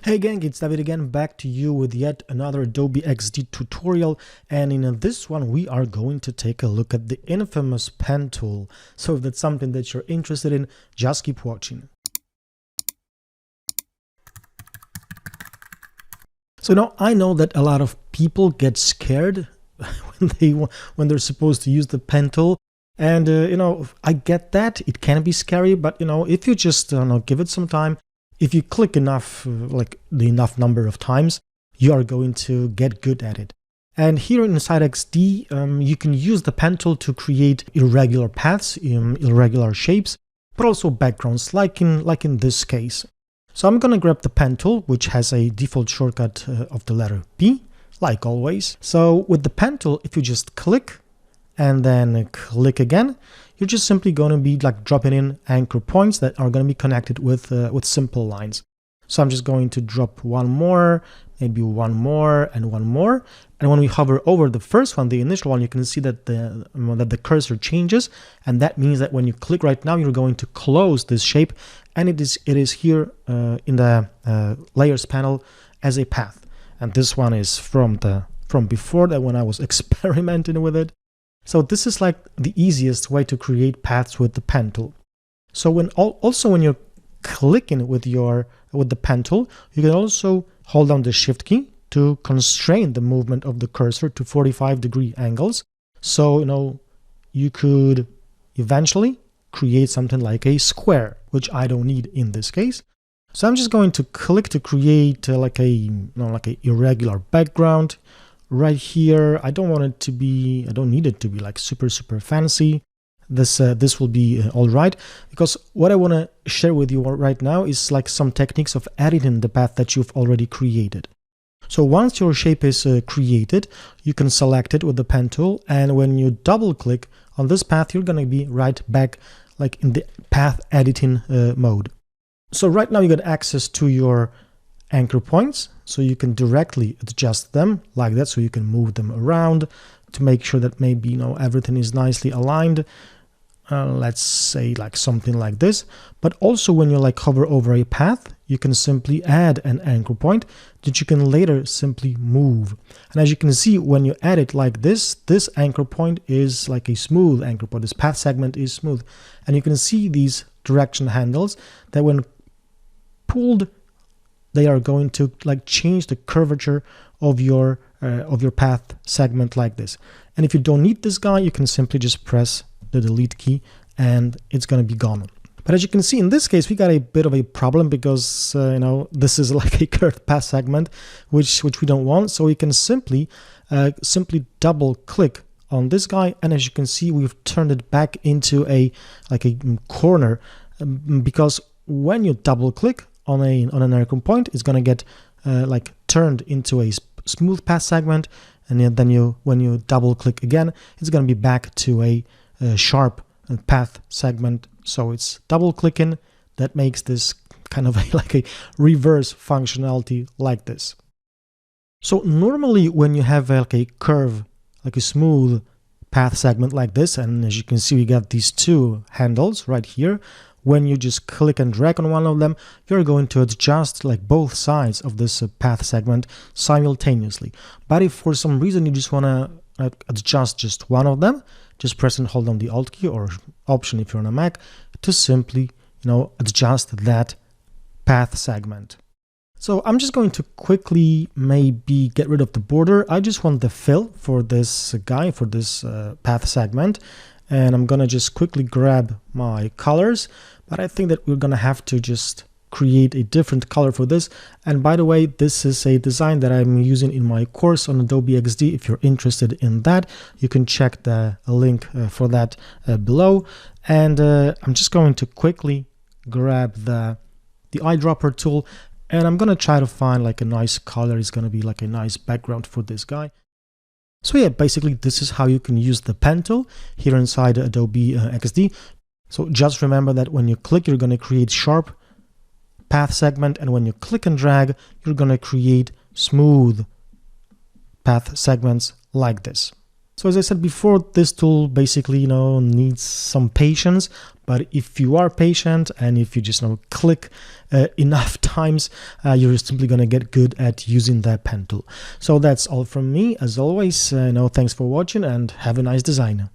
Hey gang, it's David again, back to you with yet another Adobe Xd tutorial, and in this one we are going to take a look at the infamous pen tool. So if that's something that you're interested in, just keep watching. So now I know that a lot of people get scared when they're supposed to use the pen tool, and I get that it can be scary, but if you just give it some time. If you click enough, enough number of times, you are going to get good at it. And here inside XD, you can use the pen tool to create irregular paths, irregular shapes, but also backgrounds, like in this case. So I'm going to grab the pen tool, which has a default shortcut of the letter P, like always. So with the pen tool, if you just click and then click again, you're just simply going to be dropping in anchor points that are going to be connected with simple lines. So I'm just going to drop one more, maybe one more, and one more. And when we hover over the first one, the initial one, you can see that the cursor changes, and that means that when you click right now, you're going to close this shape, and it is here in the layers panel as a path. And this one is from before that, when I was experimenting with it. So this is like the easiest way to create paths with the pen tool. So when you're clicking with the pen tool, you can also hold down the shift key to constrain the movement of the cursor to 45-degree angles. So you could eventually create something like a square, which I don't need in this case. So I'm just going to click to create like a irregular background. Right here, I don't need it to be like super fancy. This will be all right, because what I want to share with you right now is like some techniques of editing the path that you've already created. So once your shape is created, you can select it with the pen tool, and when you double click on this path, you're going to be right back like in the path editing mode. So right now you got access to your anchor points, so you can directly adjust them like that, so you can move them around to make sure that maybe everything is nicely aligned. Let's say like something like this. But also when you hover over a path, you can simply add an anchor point that you can later simply move. And as you can see, when you add it like this anchor point is like a smooth anchor point. This path segment is smooth, and you can see these direction handles that when pulled, they are going to change the curvature of your path segment like this. And if you don't need this guy, you can simply just press the delete key and it's going to be gone. But as you can see, in this case, we got a bit of a problem, because this is like a curved path segment, which we don't want. So we can simply double click on this guy, and as you can see, we've turned it back into a corner, because when you double click on an anchor point, it's going to get turned into a smooth path segment, and then when you double click again, it's going to be back to a sharp path segment. So it's double clicking that makes this kind of a reverse functionality like this. So normally when you have a curve, like a smooth path segment like this, and as you can see, we got these two handles right here. When you just click and drag on one of them, you're going to adjust both sides of this path segment simultaneously. But if for some reason you just want to adjust just one of them, just press and hold on the Alt key or Option if you're on a Mac to simply adjust that path segment. So I'm just going to quickly maybe get rid of the border. I just want the fill for this guy, for this path segment. And I'm gonna just quickly grab my colors, but I think that we're gonna have to just create a different color for this. And by the way, this is a design that I'm using in my course on Adobe Xd. If you're interested in that, you can check the link for that below. And I'm just going to quickly grab the eyedropper tool, and I'm gonna try to find a nice color. It's gonna be a nice background for this guy. So yeah, basically this is how you can use the pen tool here inside Adobe Xd. So just remember that when you click, you're going to create sharp path segment, and when you click and drag, you're going to create smooth path segments like this. So as I said before, this tool basically needs some patience, But if you are patient and if you just click enough times, you're simply going to get good at using that pen tool. So that's all from me. As always, thanks for watching and have a nice design.